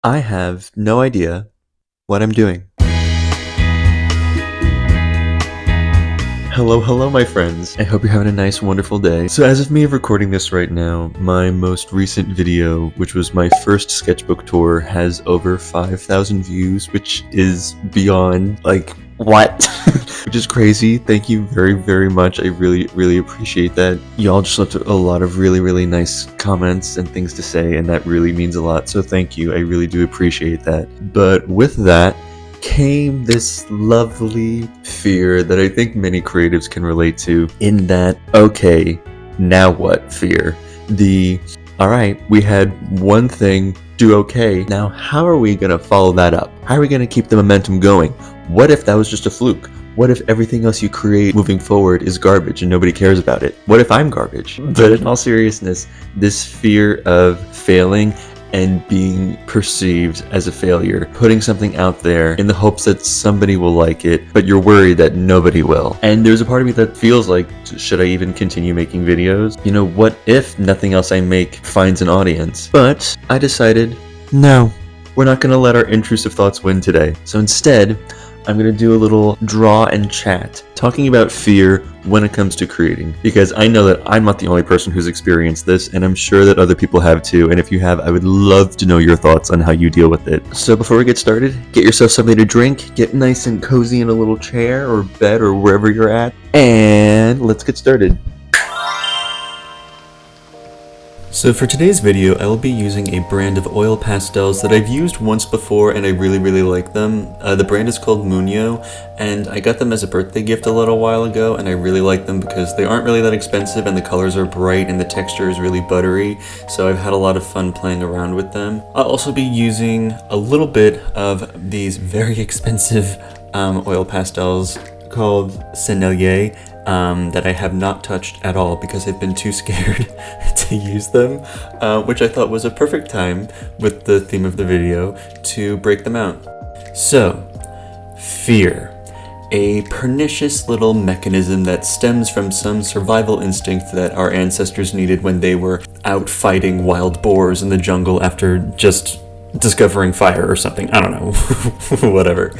I have no idea what I'm doing. Hello, my friends. I hope you're having a nice, wonderful day. So as of me recording this right now, my most recent video, which was my first sketchbook tour, has over 5,000 views, which is beyond, what? Which is crazy. Thank you very, very much. I really appreciate that. Y'all just left a lot of really nice comments and things to say, and that really means a lot. So thank you. I really do appreciate that. But with that came this lovely fear that I think many creatives can relate to, in that, okay, now what fear? Alright, we had one thing do okay, now how are we gonna follow that up? How are we gonna keep the momentum going? What if that was just a fluke? What if everything else you create moving forward is garbage and nobody cares about it? What if I'm garbage? But in all seriousness, this fear of failing and being perceived as a failure, putting something out there in the hopes that somebody will like it, but you're worried that nobody will. And there's a part of me that feels like, should I even continue making videos? You know, what if nothing else I make finds an audience? But I decided, no, we're not gonna let our intrusive thoughts win today. So instead, I'm going to do a little draw and chat, talking about fear when it comes to creating, because I know that I'm not the only person who's experienced this, and I'm sure that other people have too, and if you have, I would love to know your thoughts on how you deal with it. So before we get started, get yourself something to drink, get nice and cozy in a little chair or bed or wherever you're at, and let's get started. So for today's video, I will be using a brand of oil pastels that I've used once before and I really like them. The brand is called Munio, and I got them as a birthday gift a little while ago, and I really like them because they aren't really that expensive and the colors are bright and the texture is really buttery, so I've had a lot of fun playing around with them. I'll also be using a little bit of these very expensive oil pastels called snuggly, that I have not touched at all because I've been too scared to use them, which I thought was a perfect time with the theme of the video to break them out. So, fear. A pernicious little mechanism that stems from some survival instinct that our ancestors needed when they were out fighting wild boars in the jungle after just discovering fire or something. I don't know. Whatever.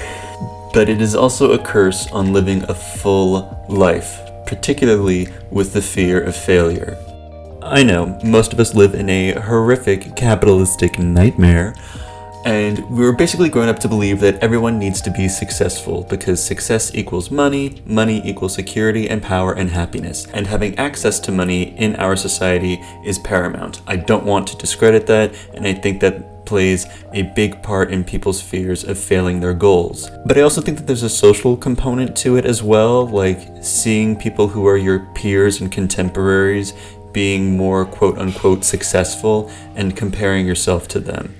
But it is also a curse on living a full life, particularly with the fear of failure. I know, most of us live in a horrific capitalistic nightmare, and we were basically grown up to believe that everyone needs to be successful because success equals money, money equals security and power and happiness, and having access to money in our society is paramount. I don't want to discredit that, and I think that plays a big part in people's fears of failing their goals. But I also think that there's a social component to it as well, like seeing people who are your peers and contemporaries being more quote-unquote successful and comparing yourself to them.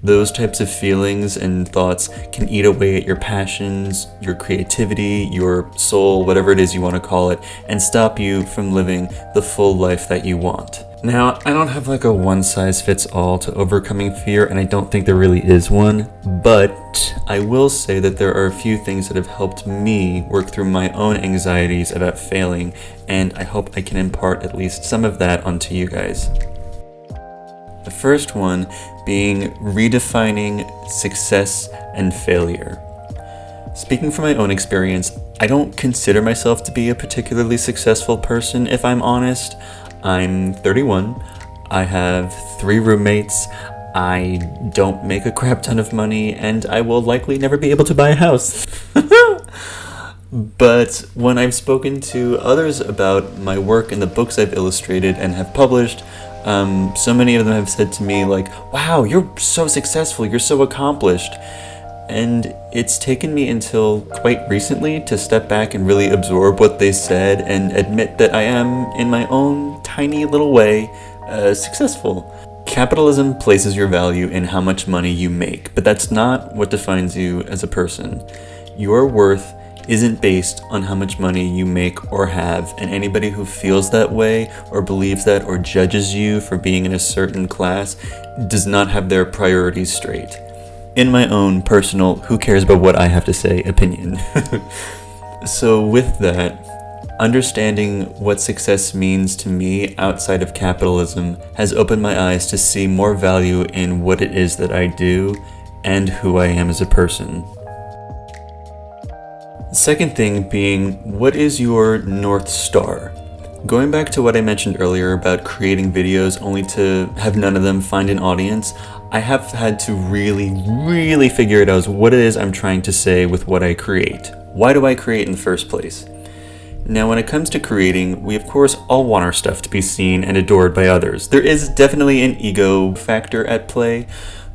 Those types of feelings and thoughts can eat away at your passions, your creativity, your soul, whatever it is you want to call it, and stop you from living the full life that you want. Now, I don't have like a one-size-fits-all to overcoming fear, and I don't think there really is one, but I will say that there are a few things that have helped me work through my own anxieties about failing, and I hope I can impart at least some of that onto you guys. The first one being redefining success and failure. Speaking from my own experience, I don't consider myself to be a particularly successful person, if I'm honest. I'm 31, I have 3 roommates, I don't make a crap ton of money, and I will likely never be able to buy a house. But when I've spoken to others about my work and the books I've illustrated and have published, so many of them have said to me like, wow, you're so successful, you're so accomplished. And it's taken me until quite recently to step back and really absorb what they said and admit that I am, in my own tiny little way, successful. Capitalism places your value in how much money you make, but that's not what defines you as a person. Your worth isn't based on how much money you make or have, and anybody who feels that way or believes that or judges you for being in a certain class does not have their priorities straight. In my own personal, who cares about what I have to say opinion. So with that, Understanding what success means to me outside of capitalism has opened my eyes to see more value in what it is that I do and who I am as a person. Second thing being, what is your North Star? Going back to what I mentioned earlier about creating videos only to have none of them find an audience, I have had to really figure it out what it is I'm trying to say with what I create. Why do I create in the first place? Now, when it comes to creating, we of course all want our stuff to be seen and adored by others. There is definitely an ego factor at play,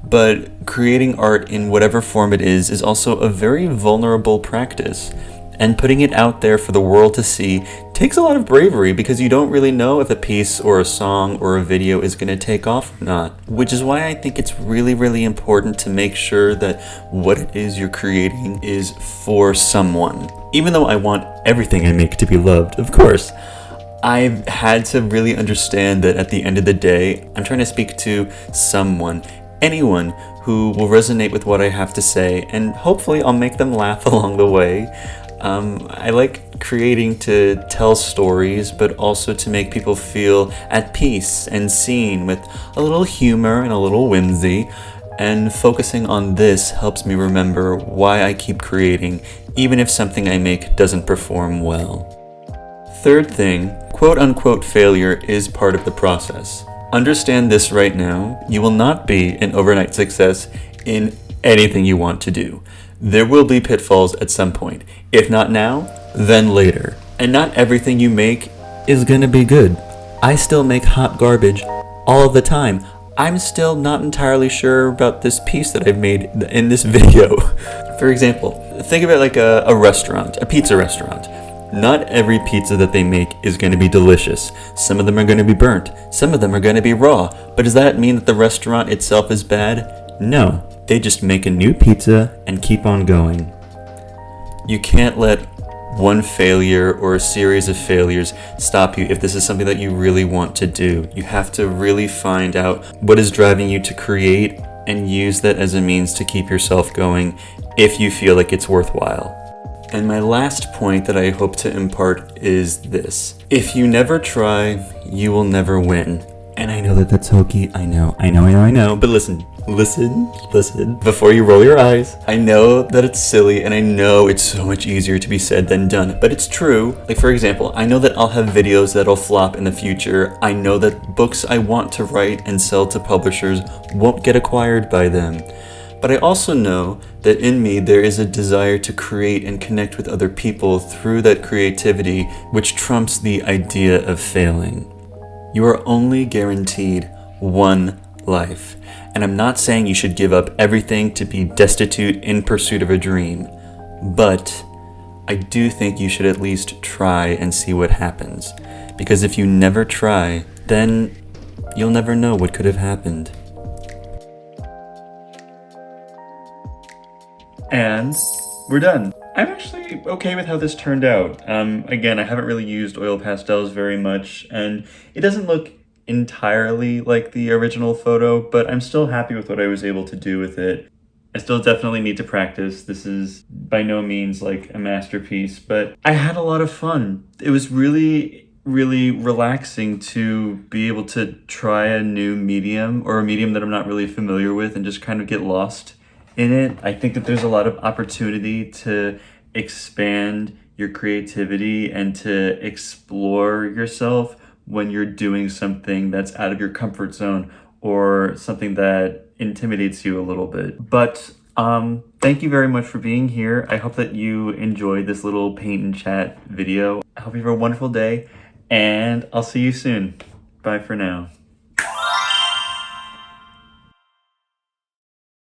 but creating art in whatever form it is also a very vulnerable practice. And putting it out there for the world to see takes a lot of bravery because you don't really know if a piece or a song or a video is going to take off or not. Which is why I think it's really important to make sure that what it is you're creating is for someone. Even though I want everything I make to be loved, of course. I've had to really understand that at the end of the day, I'm trying to speak to someone, anyone who will resonate with what I have to say, and hopefully I'll make them laugh along the way. I like creating to tell stories, but also to make people feel at peace and seen with a little humor and a little whimsy. And focusing on this helps me remember why I keep creating, even if something I make doesn't perform well. Third thing, quote-unquote failure is part of the process. Understand this right now, you will not be an overnight success in anything you want to do. There will be pitfalls at some point. If not now, then later. And not everything you make is gonna be good. I still make hot garbage all of the time. I'm still not entirely sure about this piece that I've made in this video. For example, think of it like a restaurant, a pizza restaurant. Not every pizza that they make is going to be delicious. Some of them are going to be burnt. Some of them are going to be raw. But does that mean that the restaurant itself is bad? No. They just make a new pizza and keep on going. You can't let one failure or a series of failures stop you if this is something that you really want to do. You have to really find out what is driving you to create and use that as a means to keep yourself going if you feel like it's worthwhile. And my last point that I hope to impart is this. If you never try, you will never win. And I know that that's hokey. I know. But listen. Before you roll your eyes, I know that it's silly and I know it's so much easier to be said than done, but it's true. Like, for example, I know that I'll have videos that'll flop in the future. I know that books I want to write and sell to publishers won't get acquired by them. But I also know that in me there is a desire to create and connect with other people through that creativity, which trumps the idea of failing. You are only guaranteed one life, and I'm not saying you should give up everything to be destitute in pursuit of a dream, but I do think you should at least try and see what happens, because if you never try, then you'll never know what could have happened. And we're done. I'm actually okay with how this turned out. Again, I haven't really used oil pastels very much, and it doesn't look entirely like the original photo, but I'm still happy with what I was able to do with it. I still definitely need to practice. This is by no means like a masterpiece, but I had a lot of fun. It was really relaxing to be able to try a new medium, or a medium that I'm not really familiar with, and just kind of get lost in it. I think that there's a lot of opportunity to expand your creativity and to explore yourself when you're doing something that's out of your comfort zone or something that intimidates you a little bit. But thank you very much for being here. I hope that you enjoyed this little paint and chat video. I hope you have a wonderful day, and I'll see you soon. Bye for now.